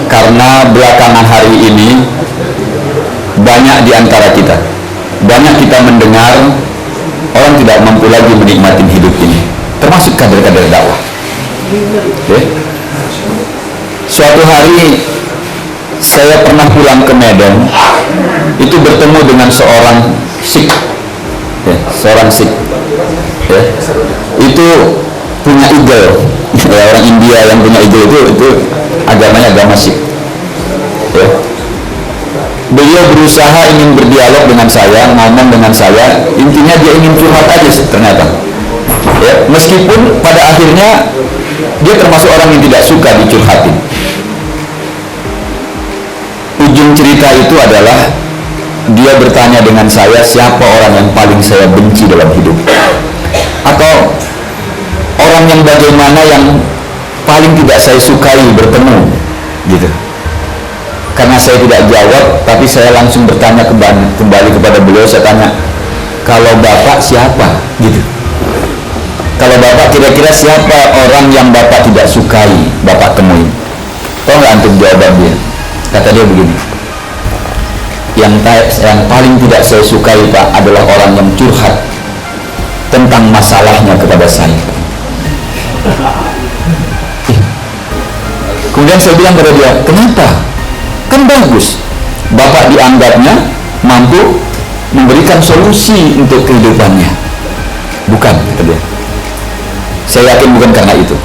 Karena belakangan hari ini banyak di antara kita, banyak kita mendengar orang tidak mampu lagi menikmati hidup ini, termasuk kader-kader dakwah. Suatu hari saya pernah pulang ke Medan, itu bertemu dengan seorang Sikh, seorang Sikh, itu punya eagle, orang India yang punya eagle itu agamanya agama Sikh. Beliau berusaha ingin berdialog dengan saya, ngomong dengan saya, intinya dia ingin curhat aja ternyata. Meskipun pada akhirnya dia termasuk orang yang tidak suka dicurhatin. Ujung cerita itu adalah dia bertanya dengan saya, siapa orang yang paling saya benci dalam hidup, atau orang yang bagaimana yang paling tidak saya sukai bertemu, gitu. Karena saya tidak jawab, tapi saya langsung bertanya kembali kepada beliau. Saya tanya, kalau bapak siapa, gitu. Kalau bapak kira-kira siapa orang yang bapak tidak sukai bapak temui? Tahu nggak antum jawaban dia? Kata dia begini, yang paling tidak saya sukai pak adalah orang yang curhat tentang masalahnya kepada saya. Kemudian saya bilang kepada dia, kenapa? Kan bagus, bapak dianggapnya mampu memberikan solusi untuk kehidupannya. Bukan, kata dia. Saya yakin bukan karena itu.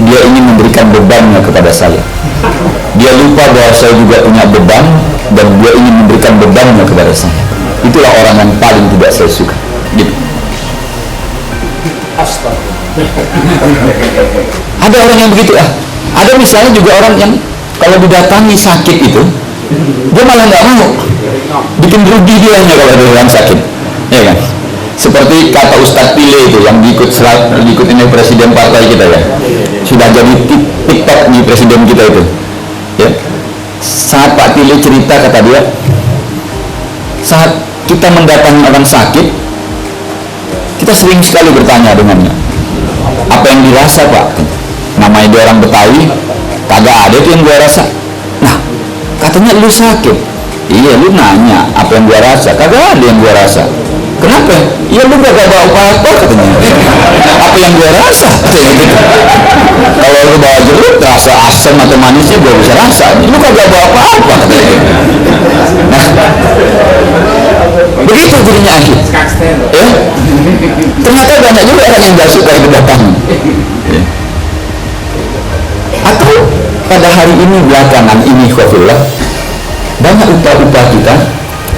Dia ingin memberikan bebannya kepada saya. Dia lupa bahwa saya juga punya beban, dan dia ingin memberikan bebannya kepada saya. Itulah orang yang paling tidak saya suka, gitu. Ada orang yang begitu. Ada misalnya juga orang yang kalau didatangi sakit itu, dia malah nggak mau, bikin rugi dia hanya kalau ada orang sakit, ya kan? Seperti kata Ustadz Pile itu yang diikutin oleh presiden partai kita ya, sudah jadi TikTok di presiden kita itu. Ya. Saat Pak Pile cerita, kata dia, saat kita mendatangi orang sakit, kita sering sekali bertanya dengannya, apa yang dirasa pak? Namanya dia orang Betawi, kagak ada tuh yang gua rasa. Nah, katanya lu sakit. Iya, lu nanya apa yang gua rasa, kagak ada yang gua rasa. Kenapa? Iya, lu gak bawa apa-apa, katanya. Apa yang gua rasa? Gitu. Kalau lu bawa jeruk, rasa asam atau manisnya gua bisa rasa. Lu kagak bawa apa-apa, katanya. Nah, begitu jadinya akhir. Ya? Ternyata banyak juga orang yang gak suka kedatangan. Ya. Atau pada hari ini belakangan ini khafillah, banyak upah-upah kita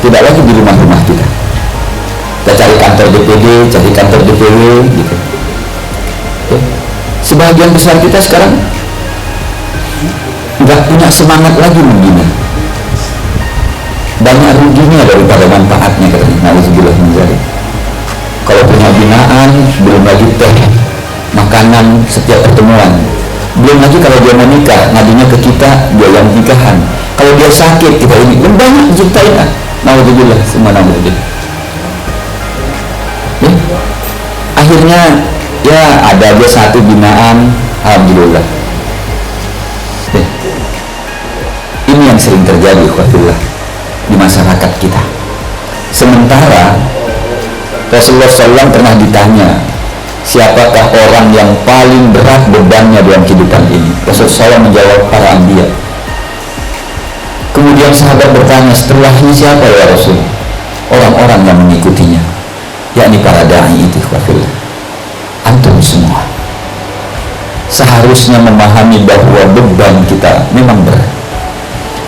tidak lagi di rumah-rumah kita. Kita cari kantor DPD, cari kantor DPW, gitu. Ya. Sebagian besar kita sekarang nggak punya semangat lagi membina. Banyak ruginya daripada manfaatnya, katanya. Nauzubillah min dzalik. Kalau punya binaan, belum lagi teh, makanan setiap pertemuan. Belum lagi kalau dia mau nikah, ngadinya ke kita, dia yang nikahan. Kalau dia sakit, kita ini banyak ciptain. Nauzubillah, semua nauzubillah. Ya. Akhirnya ya ada aja satu binaan, alhamdulillah. Ya. Ini yang sering terjadi khawfillah di masyarakat kita. Sementara Rasulullah SAW pernah ditanya, siapakah orang yang paling berat bebannya dalam kehidupan ini? Rasulullah SAW menjawab, para anbiya. Kemudian sahabat bertanya, setelahnya siapa ya Rasul? Orang-orang yang mengikutinya, yakni para da'i itu. Antum semua seharusnya memahami bahwa beban kita memang berat,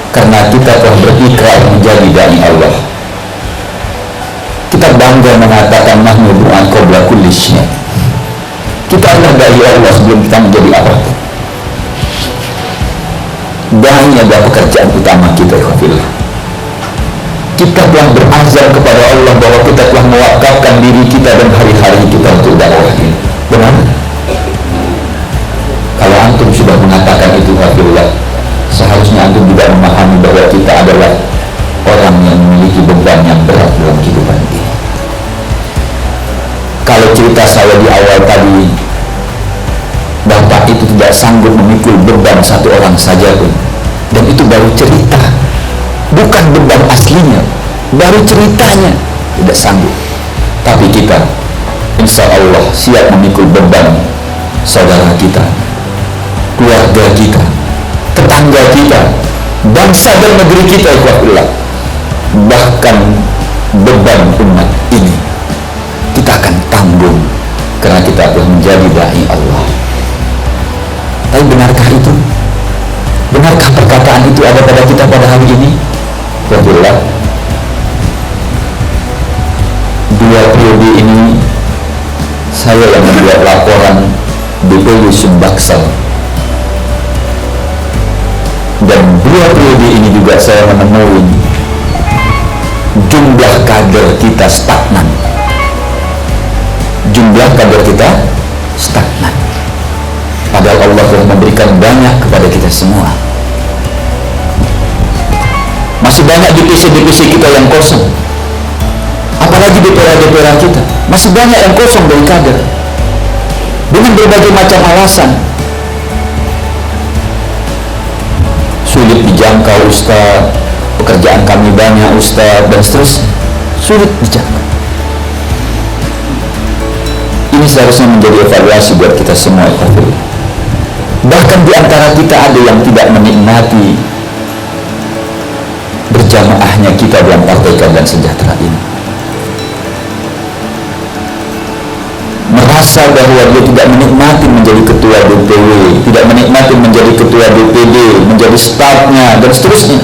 karena kita telah berikrar menjadi da'i Allah. Kita bangga mengatakan nahnu du'an qabla kulli syai'. Kita adalah da'i Allah sebelum kita menjadi apapun. Da'i adalah pekerjaan utama kita, ikhwafillah. Kita telah berazam kepada Allah bahwa kita telah mewakafkan diri kita dan hari-hari kita untuk dakwah ini. Benar? Kalau antum sudah mengatakan itu, ikhwafillah, seharusnya antum juga memahami bahwa kita adalah orang yang memiliki beban yang berat dalam kehidupan ini. Kalau cerita saya di awal tadi, bapak itu tidak sanggup memikul beban satu orang saja pun, itu baru cerita, bukan beban aslinya, baru ceritanya tidak sanggup. Tapi kita insya Allah siap memikul beban saudara kita, keluarga kita, tetangga kita, bangsa dan negeri kita, ikhwahullah. Bahkan beban umat ini kita akan tanggung karena kita telah menjadi dai Allah. Tapi benarkah itu? Benarkah perkataan itu ada pada kita pada hari ini? Ikhwahullah, 2 periode ini saya yang membuat laporan DPW Sumbaksal, dan 2 periode ini juga saya menemui jumlah kader kita stagnan. Jumlah kader kita stagnan, padahal Allah telah memberikan banyak kepada kita semua. Masih banyak divisi-divisi kita yang kosong, apalagi DPR kita masih banyak yang kosong dari kader dengan berbagai macam alasan. Sulit dijangkau Ustaz, pekerjaan kami banyak Ustaz, dan seterusnya. Sulit dijangkau. Ini seharusnya menjadi evaluasi buat kita semua. Bahkan di antara kita ada yang tidak menikmati berjamaahnya kita dalam Partai Keadilan Sejahtera ini, merasa bahwa dia tidak menikmati menjadi ketua DPW, tidak menikmati menjadi ketua DPD, menjadi stafnya, dan seterusnya.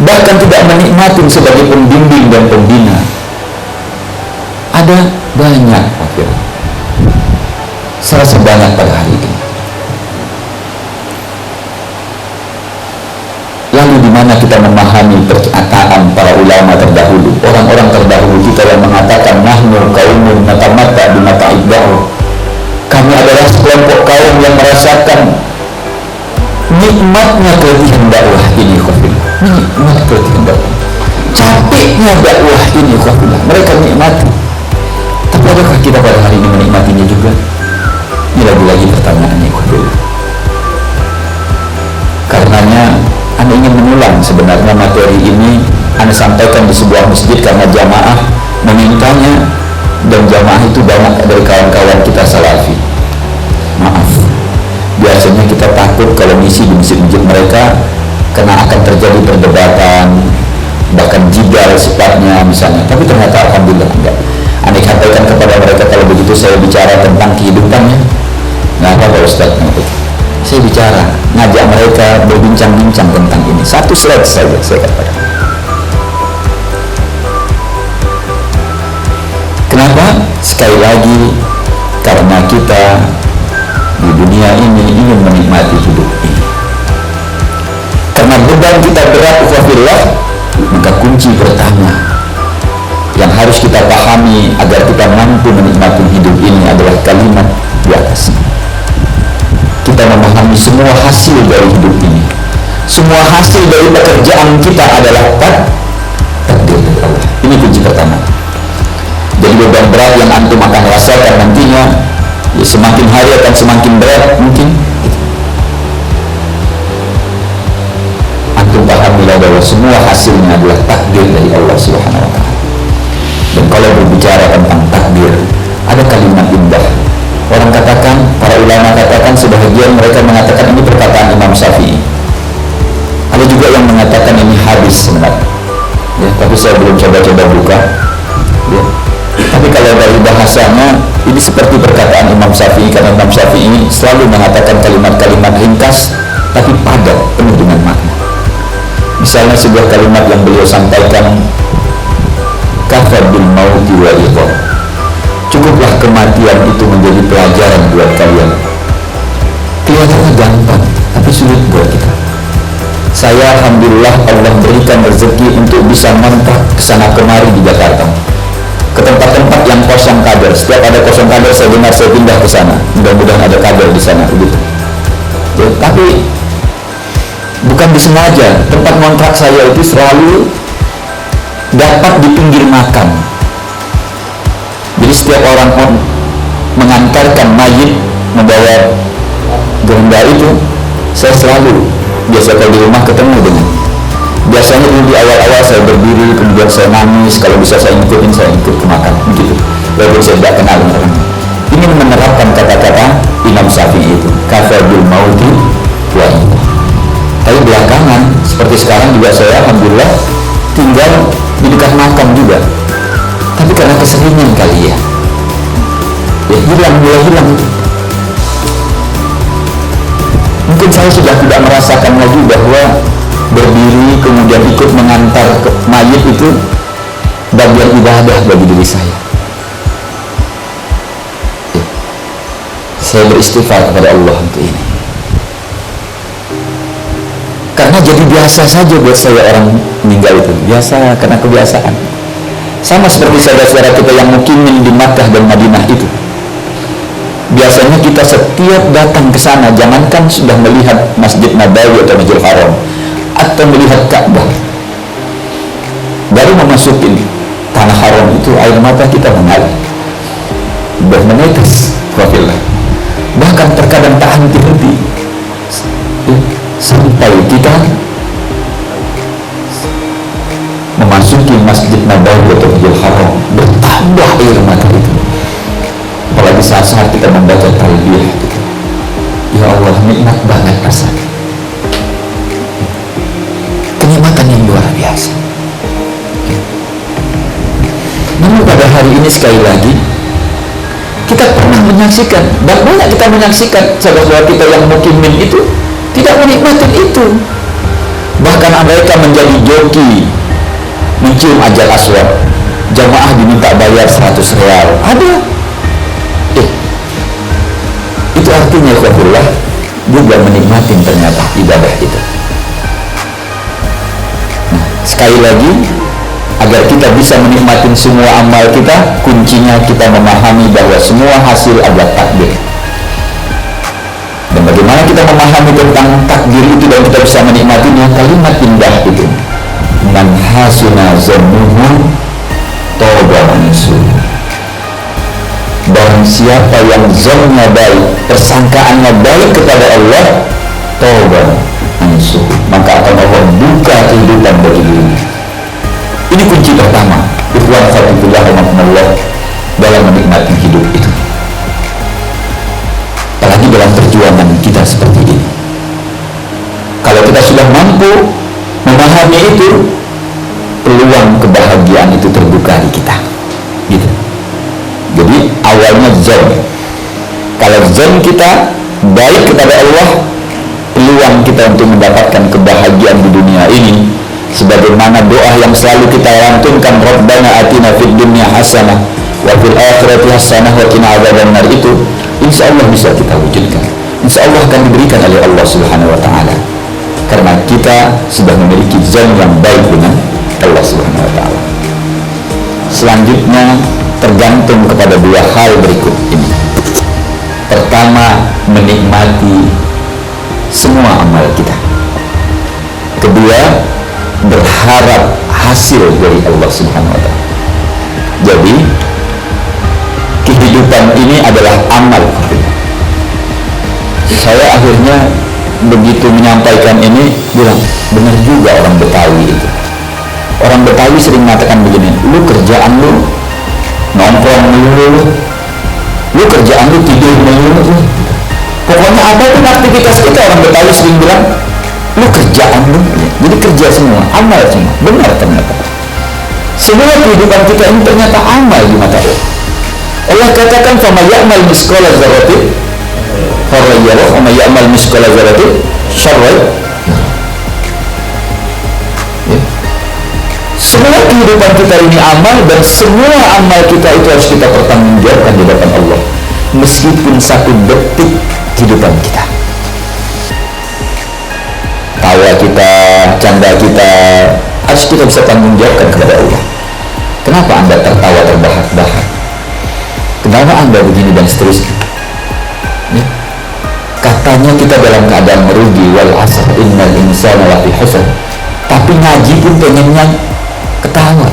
Bahkan tidak menikmati sebagai pembimbing dan pembina. Ada banyak, saya rasa banyak pada hari ini. Lalu di mana kita memahami perkataan para ulama terdahulu, orang-orang terdahulu kita yang mengatakan nahnu qaumun natamatta bimata'id dakwah. Kami adalah sekelompok kaum yang merasakan nikmatnya keletihan dakwah ini, nikmat keletihan dakwah, capeknya dakwah ini, mereka nikmati. Tapi adakah kita pada hari ini menikmatinya juga? Ini lagi-lagi pertanyaannya, karenanya Anda ingin mengulang sebenarnya materi ini Anda sampaikan di sebuah masjid karena jamaah memintanya, dan jamaah itu banyak dari kawan-kawan kita salafi. Maaf, biasanya kita takut kalau ngisi di masjid-masjid mereka karena akan terjadi perdebatan, bahkan jidal sifatnya misalnya. Tapi ternyata alhamdulillah enggak. Anda katakan kepada mereka, kalau begitu saya bicara tentang kehidupannya, nggak apa-apa Ustaz, saya bicara, ngajak mereka berbincang-bincang tentang ini. 1 slide saja saya katakan. Kenapa? Sekali lagi, karena kita di dunia ini ingin menikmati hidup ini. Karena beban kita berat, wafillah, maka kunci pertama yang harus kita pahami agar kita mampu menikmati hidup ini adalah kalimat di atas. Kita memahami semua hasil dari hidup ini, semua hasil dari pekerjaan kita adalah takdir dari Allah. Ini kunci pertama. Jadi beban berat yang antum akan rasakan nantinya, ya semakin hari akan semakin berat mungkin. Antum pahamilah bahwa semua hasilnya adalah takdir dari Allah Subhanahu wa Ta'ala. Dan kalau berbicara tentang takdir, ada kalimat indah. Orang katakan, para ulama katakan, sebahagian mereka mengatakan ini perkataan Imam Syafi'i. Ada juga yang mengatakan ini hadis sebenarnya. Ya, tapi saya belum coba-coba buka. Ya. Tapi kalau dari bahasanya, ini seperti perkataan Imam Syafi'i, karena Imam Syafi'i selalu mengatakan kalimat-kalimat ringkas, tapi padat, penuh dengan makna. Misalnya sebuah kalimat yang beliau sampaikan, kafa bil mauti wa idhar. Cukuplah kematian itu menjadi pelajaran buat kalian. Kelihatannya gampang, tapi sulit buat kita. Saya alhamdulillah Allah berikan rezeki untuk bisa ngontrak kesana kemari di Jakarta, ke tempat-tempat yang kosong kader. Setiap ada kosong kader saya dengar, saya pindah ke sana. Mudah-mudahan ada kader di sana, begitu. Ya, tapi bukan disengaja. Tempat ngontrak saya itu selalu dapat di pinggir makam. Jadi setiap orang mengantarkan mayit, membawa gerenda itu, saya selalu biasa kalau di rumah ketemu dengan, biasanya dulu di awal-awal saya berdiri, kemudian saya nangis, kalau bisa saya ikutin, saya ikut ke makan begitu, walaupun saya tidak kenal orang. Ingin menerapkan kata-kata Imam Syafi'i itu, kafa bil mauti wa inna. Tapi belakangan seperti sekarang juga saya alhamdulillah tinggal di dekat makam juga, tapi karena keseringan kali ya mulai hilang. Mungkin saya sudah tidak merasakan lagi bahwa berdiri kemudian ikut mengantar mayit itu bagian ibadah bagi diri saya. Saya beristighfar kepada Allah untuk ini, karena jadi biasa saja buat saya orang meninggal itu, biasa karena kebiasaan. Sama seperti saudara-saudara kita yang mukimin di Makkah dan Madinah itu, biasanya kita setiap datang ke sana, jangankan sudah melihat Masjid Nabawi atau Masjidil Haram atau melihat Ka'bah, baru memasuki tanah haram itu air mata kita mengalir, menetes, bahkan terkadang tak henti-henti sampai kita memasuki Masjid Nabawi atau Masjidil Haram, bertambah air mata itu. Apalagi saat-saat kita membaca talbiyah gitu. Ya Allah, nikmat banget rasanya, kenikmatan yang luar biasa. Namun pada hari ini sekali lagi kita pernah menyaksikan, dan banyak kita menyaksikan saudara-saudara kita yang mukimin itu tidak menikmati itu. Bahkan mereka menjadi joki mencium ajal aswad, jamaah diminta bayar 100 real. Ada. Itu artinya ikhwatullah juga menikmati ternyata ibadah itu. Nah, sekali lagi, agar kita bisa menikmati semua amal kita, kuncinya kita memahami bahwa semua hasil adalah takdir. Dan bagaimana kita memahami tentang takdir itu dan kita bisa menikmatinya, kalimat indah itu, man hasuna zannuhu tauba minsu. Dan siapa yang zonnya baik, persangkaannya baik kepada Allah, tauba minsu, maka akan Allah buka kehidupan bagi dirinya. Ini kunci pertama, ikhwan fillah rahimakumullah, dalam menikmati hidup itu. Apalagi dalam perjuangan kita seperti ini. Kalau kita sudah mampu memahami itu, peluang kebahagiaan itu terbuka di kita. Gitu. Jadi awalnya zon. Kalau zon kita baik kepada Allah, peluang kita untuk mendapatkan kebahagiaan di dunia ini, sebagaimana doa yang selalu kita lantunkan, Rabbana atina fid dunya hasanah wa fil akhirati hasanah wa qina adzabannar, itu insya Allah bisa kita wujudkan, insya Allah akan diberikan oleh Allah Subhanahu wa ta'ala, karena kita sudah memiliki zon yang baik dengan Allah Subhanahu wa ta'ala. Selanjutnya tergantung kepada dua hal berikut ini. Pertama, menikmati semua amal kita. Kedua, berharap hasil dari Allah Subhanahu wa ta'ala. Jadi kehidupan ini adalah amal. Saya akhirnya begitu menyampaikan ini, bilang benar juga orang Betawi itu. Orang Betawi sering mengatakan begini, lu kerjaan lu nongkrong melulu, lu kerjaan lu tidur melulu, pokoknya apapun aktivitas kita, orang Betawi sering bilang lu kerjaan lu, jadi kerja semua, amal semua. Benar ternyata semua kehidupan kita ini ternyata amal di mata Allah. Allah katakan fama ya'mal misqala dzarratin khairan yarah wa may ya'mal misqala dzarratin syarran yarah. Semua kehidupan kita ini amal, dan semua amal kita itu harus kita pertanggungjawabkan di hadapan Allah, meskipun satu detik kehidupan kita, tawa kita, canda kita, harus kita bisa tanggung jawabkan kepada Allah. Kenapa Anda tertawa terbahak-bahak? Kenapa Anda begini dan seterusnya? Ya. Katanya kita dalam keadaan merugi, wal asr innal insana lafi khusr, tapi ngaji pun pengennya ketawa,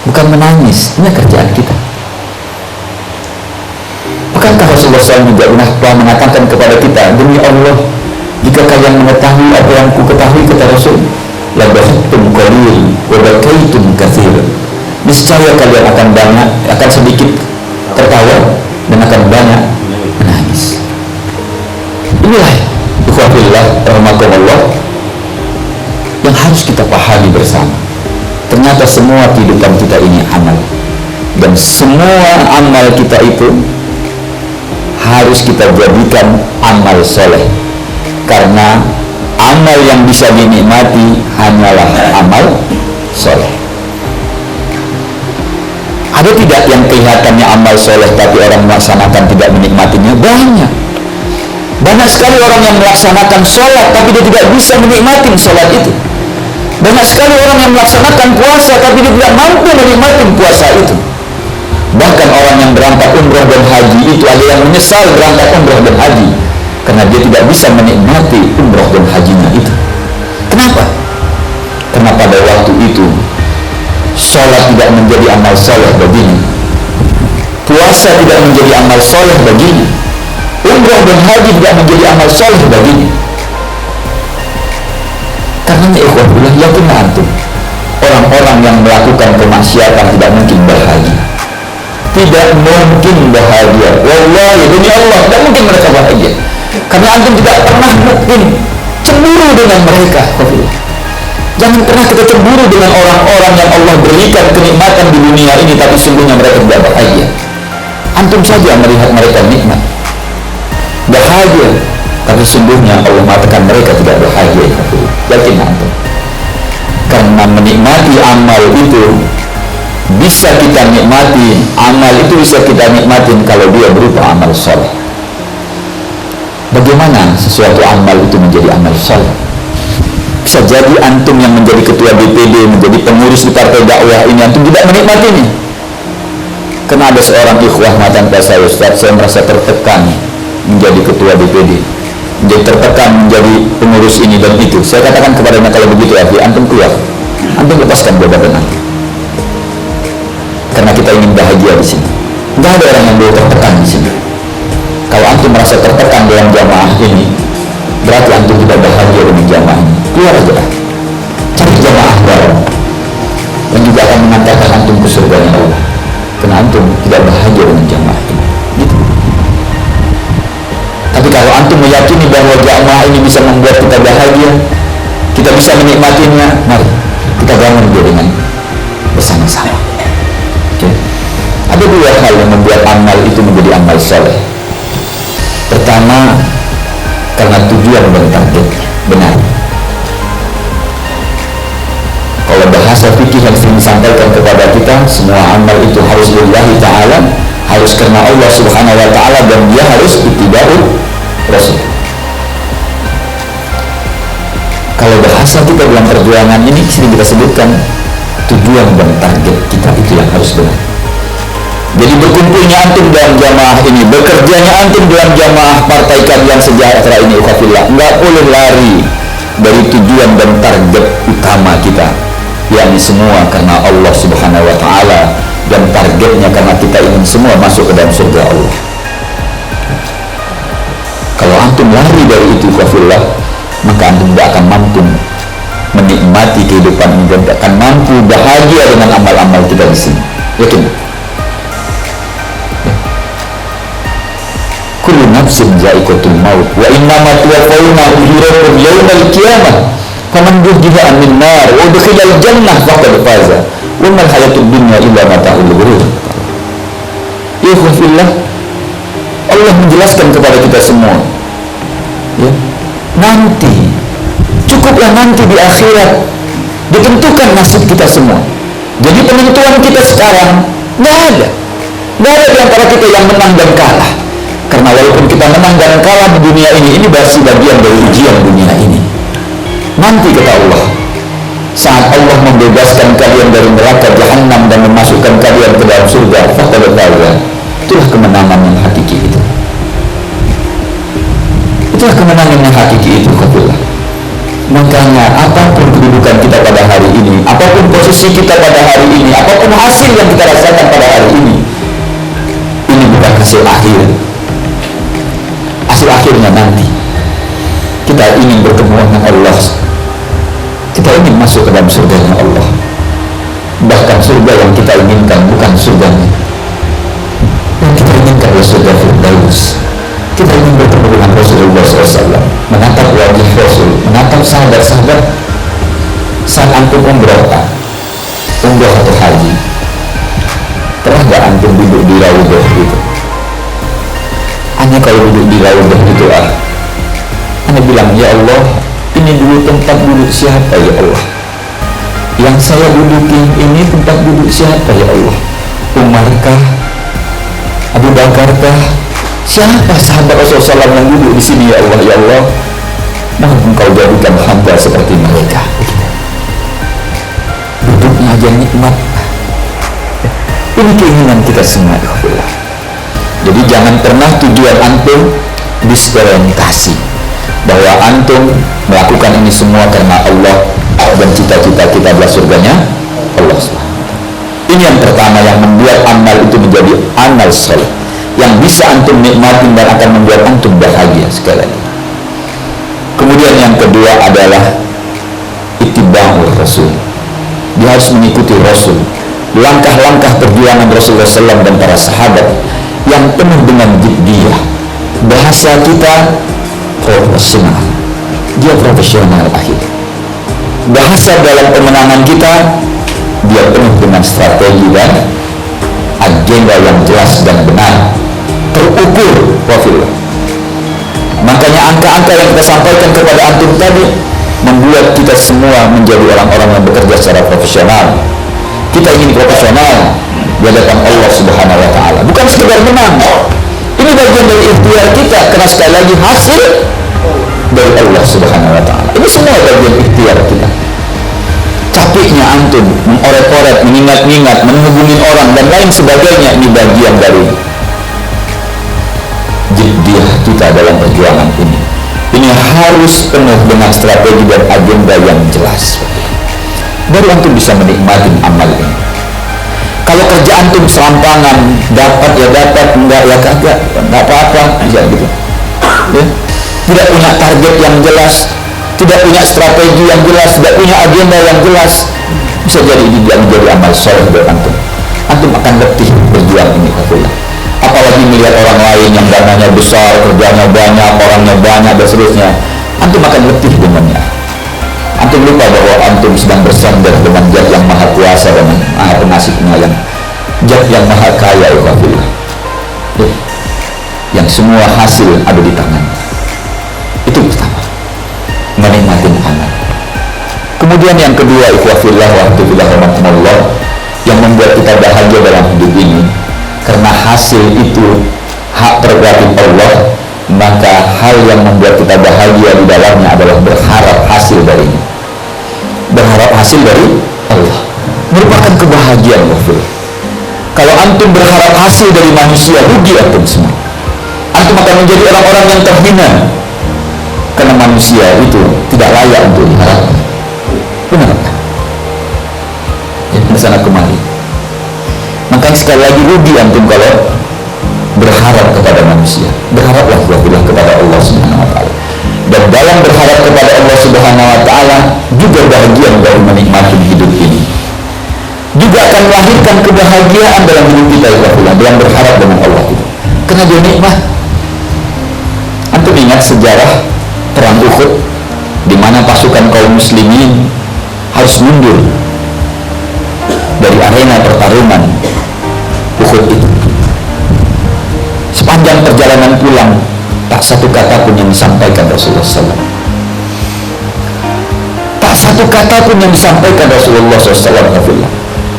bukan menangis. Ini kerjaan kita. Bukankah Rasulullah SAW juga pernah mengatakan kepada kita, demi Allah, jika jika kalian mengetahui apa yang ku ketahui, kata Rasul, la bahtum qalil wa bakaitum katsir. Niscaya kalian akan banyak, akan sedikit tertawa dan akan banyak menangis. Inilah ikhwatillah rahimakumullah yang harus kita pahami bersama. Ternyata semua kehidupan kita ini amal, dan semua amal kita itu harus kita jadikan amal soleh, karena amal yang bisa dinikmati hanyalah amal soleh. Ada tidak yang kelihatannya amal soleh tapi orang melaksanakan tidak menikmatinya? Banyak sekali orang yang melaksanakan sholat tapi dia tidak bisa menikmati sholat itu. Banyak sekali orang yang melaksanakan puasa tapi dia tidak mampu menikmati puasa itu. Bahkan orang yang berangkat umrah dan haji itu ada yang menyesal berangkat umrah dan haji karena dia tidak bisa menikmati umrah dan hajinya itu. Kenapa? Karena pada waktu itu sholat tidak menjadi amal soleh baginya, puasa tidak menjadi amal soleh baginya, umrah dan haji tidak menjadi amal soleh baginya. Karena ikhwatullah, yakin antum, orang-orang yang melakukan kemaksiatan tidak mungkin bahagia. Tidak mungkin bahagia. Wallahi, demi Allah, tidak mungkin mereka bahagia. Karena antum tidak pernah mungkin cemburu dengan mereka. Jangan pernah kita cemburu dengan orang-orang yang Allah berikan kenikmatan di dunia ini tapi sungguhnya mereka tidak bahagia. Antum saja melihat mereka nikmat, bahagia, tapi sungguhnya Allah mengatakan mereka tidak bahagia. Yakin antum? Karena menikmati amal itu bisa kita nikmati, amal itu bisa kita nikmatin kalau dia berupa amal soleh. Bagaimana sesuatu amal itu menjadi amal soleh? Bisa jadi antum yang menjadi ketua DPD, menjadi pengurus di partai dakwah ini, antum tidak menikmatinya. Karena ada seorang ikhwah mengatakan kepada saya, Ustaz, saya merasa tertekan menjadi ketua DPD, menjadi tertekan menjadi pengurus ini dan itu. Saya katakan kepadanya, kalau begitu Abi, antum keluar, antum lepaskan jabatan antum. Karena kita ingin bahagia di sini. Tidak ada orang yang boleh tertekan di sini. Kalau antum merasa tertekan dalam jamaah ini, berarti antum tidak bahagia dengan jamaah ini. Keluar aja, cari jamaah baru yang juga akan mengantarkan antum ke surga Allah. Karena antum tidak bahagia dengan jamaah ini. Gitu. Tapi kalau antum meyakini bahwa jamaah ini bisa membuat kita bahagia, kita bisa menikmatinya, mari kita bangun dia dengan bersama-sama. Ada dua hal yang membuat amal itu menjadi amal soleh. Pertama, karena tujuan dan target benar. Kalau bahasa fikih yang sering disampaikan kepada kita, semua amal itu harus lillahi ta'ala, harus karena Allah subhanahu wa ta'ala, dan dia harus ittiba'u Rasul. Kalau bahasa kita dalam perjuangan ini sering kita sebutkan tujuan dan target kita itu yang harus benar. Jadi berkumpulnya antum dalam jamaah ini, bekerjanya antum dalam jamaah Partai Keadilan Sejahtera ini, ikhwafillah, nggak boleh lari dari tujuan dan target utama kita, yakni semua karena Allah subhanahu wa ta'ala, dan targetnya karena kita ingin semua masuk ke dalam surga Allah. Kalau antum lari dari itu, ikhwafillah, maka antum tidak akan mampu menikmati kehidupan ini dan tidak akan mampu bahagia dengan amal-amal kita di sini. Yakin? Kullu nafsin za'iqatul maut wa innama tuwaffawna ujurakum yawmal qiyamah faman zuhziha 'anil nar wa udkhilal jannah faqad faza wa mal hayatud dunya illa mata'ul ghurur. Ikhwafillah, Allah menjelaskan kepada kita semua, ya, nanti cukuplah nanti di akhirat ditentukan nasib kita semua. Jadi penentuan kita sekarang nggak ada di antara kita yang menang dan kalah. Karena walaupun kita menang dan kalah di dunia ini masih bagian dari ujian dunia ini. Nanti kata Allah, saat Allah membebaskan kalian dari neraka Jahannam dan memasukkan kalian ke dalam surga, faqad faza, itulah kemenangan yang hakiki itu. Itulah kemenangan yang hakiki itu, katalah. Makanya apapun kedudukan kita pada hari ini, apapun posisi kita pada hari ini, apapun hasil yang kita rasakan pada hari ini bukan hasil akhir. Hasil akhirnya nanti kita ingin bertemu dengan Allah, kita ingin masuk ke dalam surganya Allah. Bahkan surga yang kita inginkan bukan surganya, yang kita inginkan adalah surga Firdaus. Kita ingin bertemu dengan Rasulullah SAW, menatap wajah Rasul, menatap sahabat-sahabat. Saat antum umrah atau haji, pernah gak antum duduk di Raudhah gitu? Hanya kalau duduk di Raudhah gitu Anda bilang, ya Allah, ini dulu tempat duduk siapa ya Allah? Yang saya duduki ini tempat duduk siapa ya Allah? Umarkah? Abu Bakarkah? Siapa sahabat Rasulullah SAW yang duduk di sini ya Allah? Ya Allah, mohon engkau jadikan hamba seperti mereka. Duduknya aja nikmat. Ini keinginan kita semua. Jadi jangan pernah tujuan antum disorientasi bahwa antum melakukan ini semua karena Allah dan cita-cita kita adalah surganya Allah. Ini yang pertama yang membuat amal itu menjadi amal saleh, yang bisa antum nikmati dan akan membuat antum bahagia sekali lagi. Kemudian yang kedua adalah ittiba'ur Rasul. Dia harus mengikuti Rasul, langkah-langkah perjuangan Rasulullah SAW dan para sahabat yang penuh dengan jiddiyah. Bahasa kita profesional, dia profesional akhir. Bahasa dalam pemenangan kita, dia penuh dengan strategi dan agenda yang jelas dan benar, terukur. Wafillah. Makanya angka-angka yang kita sampaikan kepada antum tadi membuat kita semua menjadi orang-orang yang bekerja secara profesional. Kita ingin profesional di hadapan Allah Subhanahu wa Ta'ala, bukan sekedar menang. Ini bagian dari ikhtiar kita, karena sekali lagi hasil dari Allah Subhanahu wa Ta'ala. Ini semua bagian ikhtiar kita. Capeknya antum mengoret-oret, mengingat-ingat, menghubungi orang dan lain sebagainya, ini bagian dari jiddiyah kita dalam perjuangan ini. Ini harus penuh dengan strategi dan agenda yang jelas, baru antum bisa menikmati amal ini. Kalau kerja antum selampangan, dapat ya dapat, enggak ya kagak, enggak apa-apa aja gitu ya. Tidak punya target yang jelas, tidak punya strategi yang jelas, tidak punya agenda yang jelas, bisa jadi ini tidak menjadi amal soleh buat antum. Antum akan letih berjuang ini. Apalagi melihat orang lain yang dananya besar, kerjanya banyak, orangnya banyak dan seterusnya, antum akan letih dengannya. Antum lupa bahwa antum sedang bersandar dengan Zat yang maha kuasa dan maha pengasih penyayang, Zat yang maha kaya ya, yang semua hasil ada di tangan. Itu pertama, menikmati amal. Kemudian yang kedua, ikhwafillah wa rahmatullah, yang membuat kita bahagia dalam hidup ini, karena hasil itu hak prerogatif Allah, maka hal yang membuat kita bahagia di dalamnya adalah berharap hasil darinya. Berharap hasil dari Allah merupakan kebahagiaan. Kalau antum berharap hasil dari manusia, rugi antum semua. Antum akan menjadi orang-orang yang terhina, karena manusia itu tidak layak untuk diharapkan. Benar kan? Ya, kesana kemari. Makanya sekali lagi rugi antum kalau berharap kepada manusia. Berharaplah kepada Allah Subhanahu wa Ta'ala. Dan dalam berharap kepada Allah Subhanahu wa Ta'ala juga bahagian dari menikmati hidup ini, juga akan melahirkan kebahagiaan dalam hidup kita dalam berharap dengan Allah itu. Karena dia nikmat. Antum ingat sejarah perang Uhud, di mana pasukan kaum muslimin harus mundur dari arena pertarungan Uhud itu. Sepanjang perjalanan pulang, tak satu kata pun yang disampaikan Rasulullah SAW. Tak satu kata pun yang disampaikan Rasulullah SAW.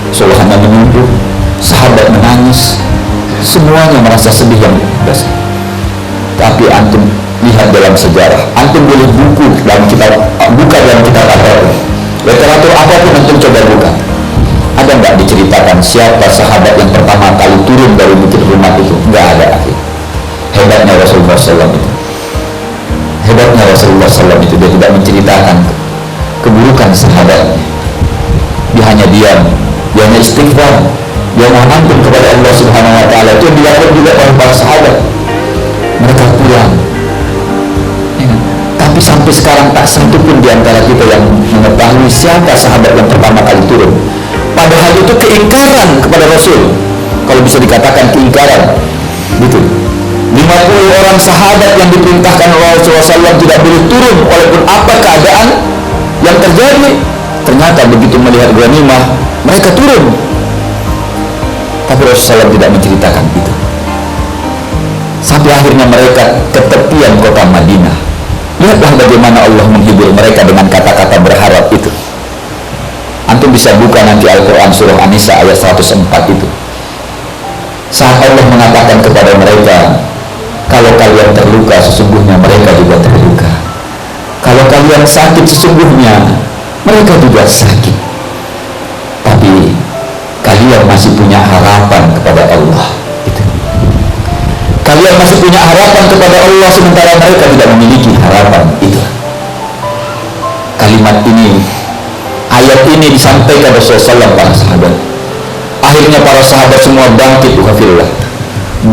Rasulullah hanya menunggu, sahabat menangis, semuanya merasa sedih yang biasa. Tapi antum lihat dalam sejarah, antum boleh buka dalam kitab apapun, literatur apapun antum coba buka. Ada nggak diceritakan siapa sahabat yang pertama kali turun dari bukit Rumah itu? Nggak ada. Hebatnya Rasulullah SAW itu. Hebatnya Rasulullah SAW itu, dia tidak menceritakan keburukan sahabatnya. Dia hanya diam, dia hanya istighfar, dia mohon ampun kepada Allah Subhanahu wa Ta'ala. Itu yang dilakukan juga oleh para sahabat. Mereka pulang, ya kan? Tapi Tapi sampai sekarang tak satu pun di antara kita yang mengetahui siapa sahabat yang pertama kali turun. Padahal itu keingkaran kepada Rasul, kalau bisa dikatakan keingkaran gitu. 50 orang sahabat yang diperintahkan oleh Rasulullah SAW tidak boleh turun walaupun apa keadaan yang terjadi. Ternyata begitu melihat ghanimah mereka turun, tapi Rasulullah SAW tidak menceritakan itu. Sampai akhirnya mereka ke tepian kota Madinah. Lihatlah bagaimana Allah menghibur mereka dengan kata-kata berharap itu. Antum bisa buka nanti Al-Quran surah An-Nisa ayat 104 itu. Saat Allah mengatakan kepada mereka, kalau kalian terluka sesungguhnya mereka juga terluka. Kalau kalian sakit sesungguhnya mereka juga sakit. Tapi kalian masih punya harapan kepada Allah. Itu. Kalian masih punya harapan kepada Allah sementara mereka tidak memiliki harapan. Itu. Kalimat ini, ayat ini disampaikan Rasulullah SAW para sahabat. Akhirnya para sahabat semua bangkit,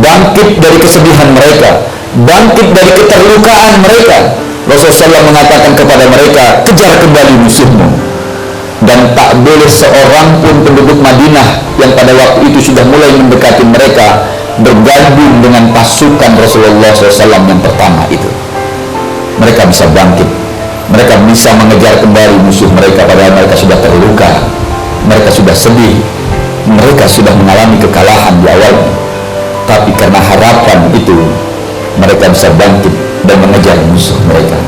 bangkit dari kesedihan mereka, bangkit dari keterlukaan mereka. Rasulullah SAW mengatakan kepada mereka, kejar kembali musuhmu. Dan tak boleh seorang pun penduduk Madinah yang pada waktu itu sudah mulai mendekati mereka bergabung dengan pasukan Rasulullah SAW yang pertama itu. Mereka bisa bangkit, mereka bisa mengejar kembali musuh mereka padahal mereka sudah terluka, mereka sudah sedih, mereka sudah mengalami kekalahan di awal. Tapi karena harapan itu mereka bisa bangkit dan mengejar musuh mereka.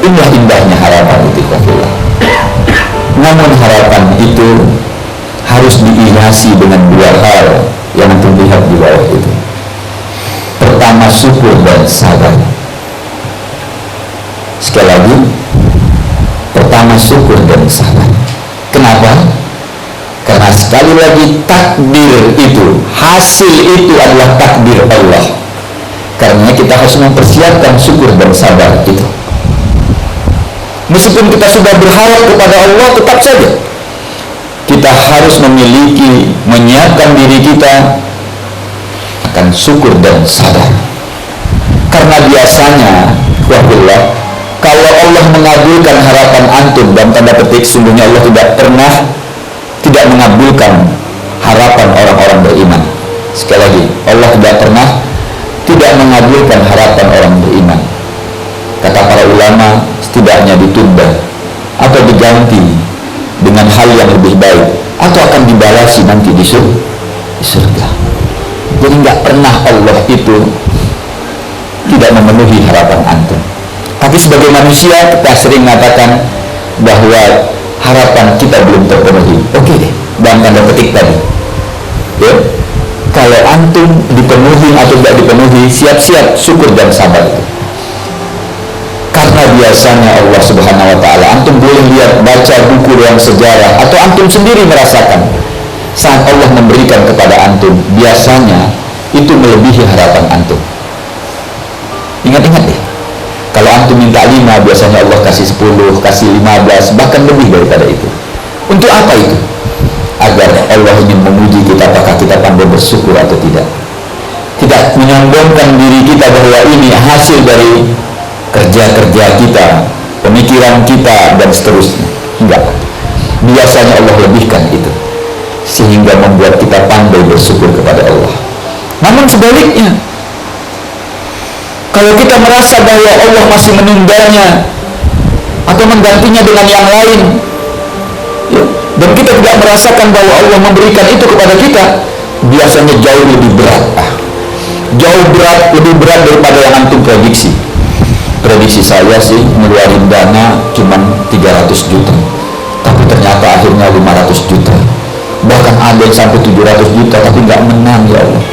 Inilah indahnya harapan itu, Alhamdulillah. Namun harapan itu harus dihiasi dengan dua hal yang terlihat di bawah itu. Pertama, syukur dan sabar. Sekali lagi, pertama syukur dan sabar. Kenapa? Karena sekali lagi takdir itu, hasil itu adalah takdir Allah. Karena kita harus mempersiapkan syukur dan sabar itu. Meskipun kita sudah berharap kepada Allah, tetap saja kita harus memiliki, menyiapkan diri kita akan syukur dan sabar. Karena biasanya, wahullah, kalau Allah mengabulkan harapan antum, dan tanda petik sungguhnya Allah tidak pernah tidak mengabulkan harapan orang-orang beriman. Sekali lagi, Allah tidak pernah tidak mengabulkan harapan orang beriman. Kata para ulama, setidaknya ditunda atau diganti dengan hal yang lebih baik, atau akan dibalasi nanti di surga. Jadi nggak pernah Allah itu tidak memenuhi harapan antum. Tapi sebagai manusia kita sering mengatakan bahwa harapan kita belum terpenuhi. Oke deh, dalam tanda petik tadi ya, kalau antum dipenuhi atau tidak dipenuhi, siap-siap syukur dan sabar itu. Karena biasanya Allah Subhanahu wa ta'ala, antum boleh lihat, baca buku ruang sejarah, atau antum sendiri merasakan saat Allah memberikan kepada antum, biasanya itu melebihi harapan antum. Ingat-ingat deh, kalau antum minta 5, biasanya Allah kasih 10, kasih 15, bahkan lebih daripada itu. Untuk apa itu? Agar Allah ingin menguji kita apakah kita pandai bersyukur atau tidak. Tidak menyombongkan diri kita bahwa ini hasil dari kerja-kerja kita, pemikiran kita, dan seterusnya. Enggak. Biasanya Allah lebihkan itu, sehingga membuat kita pandai bersyukur kepada Allah. Namun sebaliknya, kalau kita merasa bahwa Allah masih menundanya atau menggantinya dengan yang lain, ya, dan kita tidak merasakan bahwa Allah memberikan itu kepada kita, biasanya jauh lebih berat. Lebih berat daripada yang antum prediksi. Prediksi saya sih ngeluarin dana cuman 300 juta, tapi ternyata akhirnya 500 juta, bahkan ada yang sampai 700 juta tapi nggak menang. Ya Allah,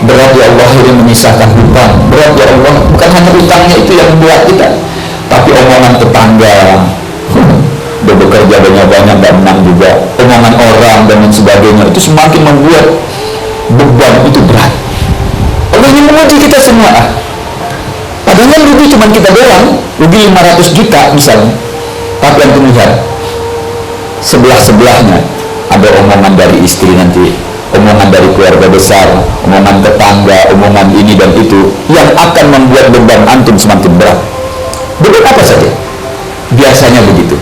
berat ya Allah, akhirnya menyisahkan hutang. Berat ya Allah, bukan hanya hutangnya itu yang membuat kita, tapi omongan tetangga, udah bekerja banyak-banyak nggak menang juga, omongan orang dan lain sebagainya, itu semakin membuat beban itu berat. Allah ingin menguji kita semua. Padahal rugi cuma kita doang, rugi 500 juta misalnya, tapi yang terlihat sebelah-sebelahnya ada omongan dari istri nanti, omongan dari keluarga besar, omongan tetangga, omongan ini dan itu, yang akan membuat beban antum semakin berat. Beban apa saja, biasanya begitu.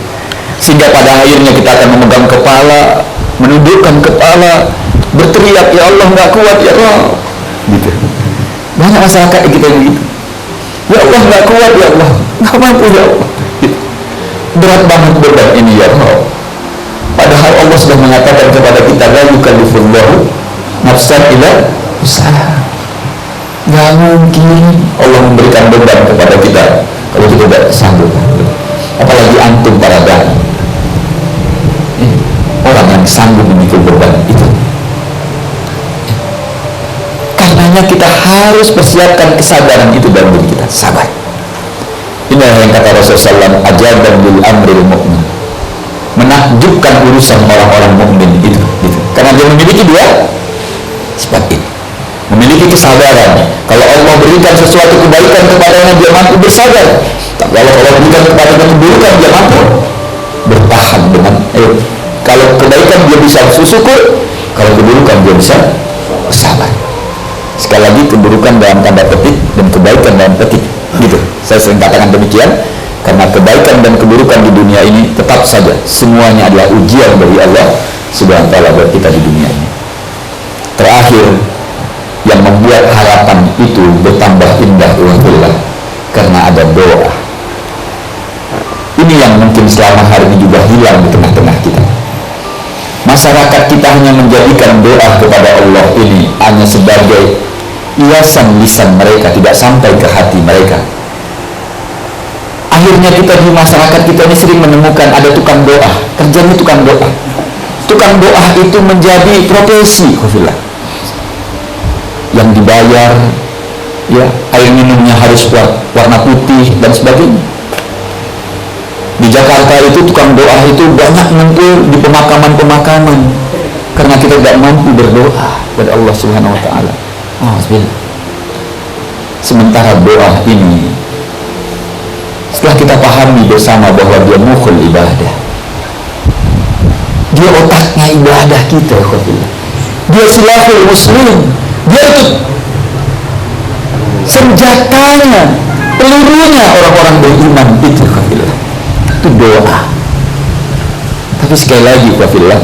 Sehingga pada akhirnya kita akan memegang kepala, menundukkan kepala, berteriak, ya Allah nggak kuat ya Allah, gitu. Banyak masyarakat kita yang begitu. Ya Allah nggak kuat ya Allah, nggak mampu ya Allah, gitu. Berat banget beban ini ya Allah. Padahal Allah sudah mengatakan kepada kita, la yukallifullahu nafsan illa wus'aha. Nggak mungkin Allah memberikan beban kepada kita kalau kita tidak sanggup. Apalagi antum para dai, orang yang sanggup memikul beban itu. Karenanya kita harus persiapkan kesadaran itu dalam diri kita. Sabar. Inilah yang kata Rasulullah SAW, ajaban bil amril mu'min, menakjubkan urusan orang-orang mukmin itu, gitu. Karena dia memiliki dua sifat ini, memiliki kesadaran. Kalau Allah berikan sesuatu kebaikan kepadanya, dia mampu bersabar. Tapi kalau Allah berikan kepadanya keburukan, dia mampu bertahan dengan kalau kebaikan dia bisa bersyukur, kalau keburukan dia bisa bersabar. Sekali lagi, keburukan dalam tanda petik dan kebaikan dalam petik, gitu. Saya sering katakan demikian, karena kebaikan dan keburukan di dunia ini tetap saja semuanya adalah ujian dari Allah Subhanahu wa ta'ala buat kita di dunia ini. Terakhir, yang membuat harapan itu bertambah indah walhamdulillah, karena ada doa. Ini yang mungkin selama hari ini juga hilang di tengah-tengah kita. Masyarakat kita hanya menjadikan doa kepada Allah ini hanya sebagai hiasan lisan mereka, tidak sampai ke hati mereka. Akhirnya kita di masyarakat kita ini sering menemukan ada tukang doa, kerjanya tukang doa. Tukang doa itu menjadi profesi, yang dibayar, ya, air minumnya harus warna putih dan sebagainya. Di Jakarta itu tukang doa itu banyak ngumpul di pemakaman-pemakaman karena kita tidak mampu berdoa kepada Allah Subhanahu wa ta'ala. Sementara doa ini, setelah kita pahami bersama bahwa dia mukhul ibadah, dia otaknya ibadah kita, dia silahul muslim, dia itu senjatanya, pelurunya orang-orang beriman itu doa. Tapi sekali lagi,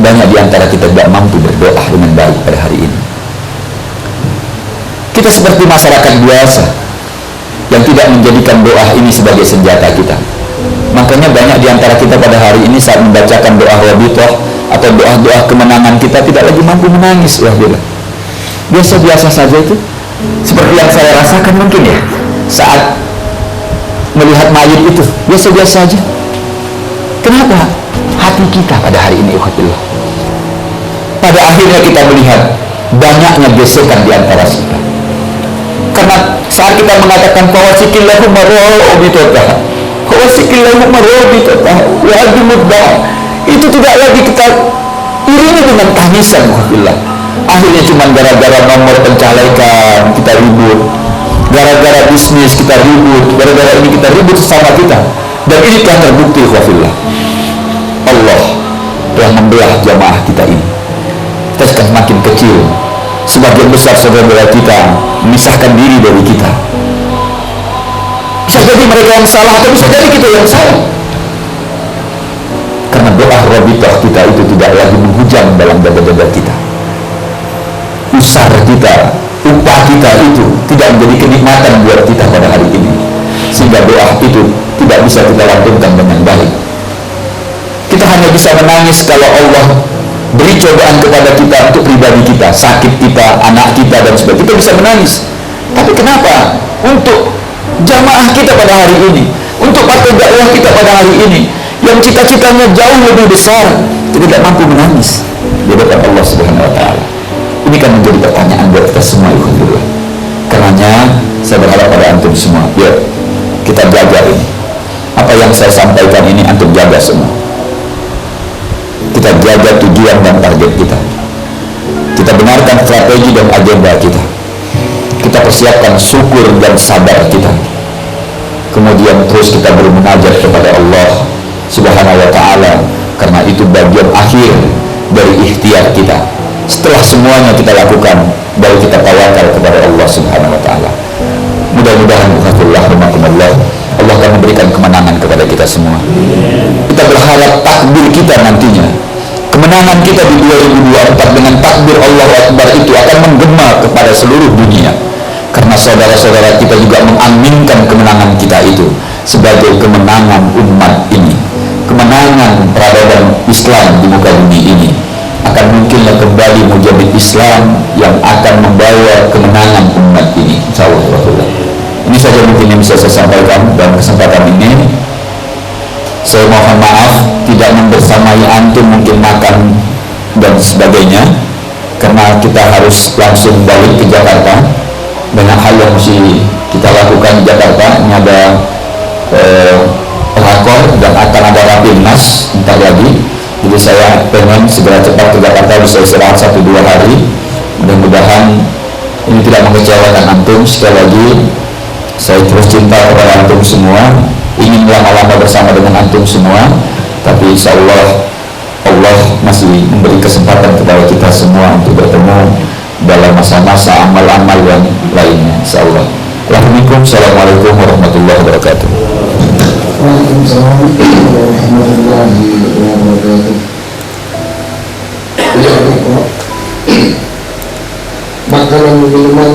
banyak di antara kita tidak mampu berdoa dengan baik pada hari ini. Kita seperti masyarakat biasa yang tidak menjadikan doa ini sebagai senjata kita. Makanya banyak di antara kita pada hari ini saat membacakan doa wabitoh atau doa-doa kemenangan, kita tidak lagi mampu menangis. Biasa-biasa saja itu. Seperti yang saya rasakan mungkin ya, saat melihat mayit itu, biasa-biasa saja. Kenapa? Hati kita pada hari ini, pada akhirnya kita melihat banyaknya gesekan di antara kita. Karena saat kita mengatakan fawasikillahu marobitotah, fawasikillahu marobitotah, wa'adimuddah, itu tidak lagi kita iringi dengan tangisan. Akhirnya cuma gara-gara nomor pencalekan kita ribut, gara-gara bisnis kita ribut, gara-gara ini kita ribut sesama kita. Dan ini telah terbukti, Allah telah membelah jamaah kita ini. Kita sekarang semakin kecil, sebagian besar saudara-saudara kita memisahkan diri dari kita. Bisa jadi mereka yang salah, atau bisa jadi kita yang salah. Karena doa rabitah kita itu tidak lagi menghujam dalam dada-dada kita. Usar kita, upah kita itu tidak menjadi kenikmatan buat kita pada hari ini, sehingga doa itu tidak bisa kita lantunkan dengan baik. Kita hanya bisa menangis kalau Allah beri cobaan kepada kita untuk pribadi kita, sakit kita, anak kita dan sebagainya, kita bisa menangis. Tapi kenapa untuk jamaah kita pada hari ini, untuk partai dakwah kita pada hari ini, yang cita-citanya jauh lebih besar, kita tidak mampu menangis di hadapan Allah Subhanahu wa ta'ala? Ini kan menjadi pertanyaan buat kita semua. Karenanya saya berharap pada antum semua, yuk kita jaga ini. Apa yang saya sampaikan ini antum jaga semua. Kita jaga tujuan dan target kita. Kita benarkan strategi dan agenda kita. Kita persiapkan syukur dan sabar kita. Kemudian terus kita bermunajat kepada Allah Subhanahu wa ta'ala, karena itu bagian akhir dari ikhtiar kita. Setelah semuanya kita lakukan, baru kita tawakal kepada Allah Subhanahu wa ta'ala. Mudah-mudahan Allah Allah akan memberikan kemenangan kepada kita semua. Kita berharap takbir kita nantinya, kemenangan kita di 2024 dengan takbir Allahu Akbar itu akan menggema kepada seluruh dunia, karena saudara-saudara kita juga mengaminkan kemenangan kita itu sebagai kemenangan umat ini, kemenangan peradaban Islam di muka bumi ini. Akan munculnya kembali mujahid Islam yang akan membawa kemenangan umat ini, insyaallah. Ini saja mungkin yang bisa saya sampaikan dalam kesempatan ini. Saya mohon maaf tidak membersamai antum mungkin makan dan sebagainya, karena kita harus langsung balik ke Jakarta. Banyak hal yang mesti kita lakukan di Jakarta. Ini ada pelakor dan akan ada rapimnas bentar lagi. Jadi saya pengen segera cepat ke Jakarta, bisa istirahat 1-2 hari. Mudah-mudahan ini tidak mengecewakan antum. Sekali lagi saya terus cinta kepada antum semua, ingin lama-lama bersama dengan antum semua. Tapi insya Allah Allah masih memberi kesempatan kepada kita semua untuk bertemu dalam masa-masa amal-amal yang lainnya, insya Allah. Assalamualaikum warahmatullahi wabarakatuh. Waalaikumsalam warahmatullahi wabarakatuh. Ya, makanan minuman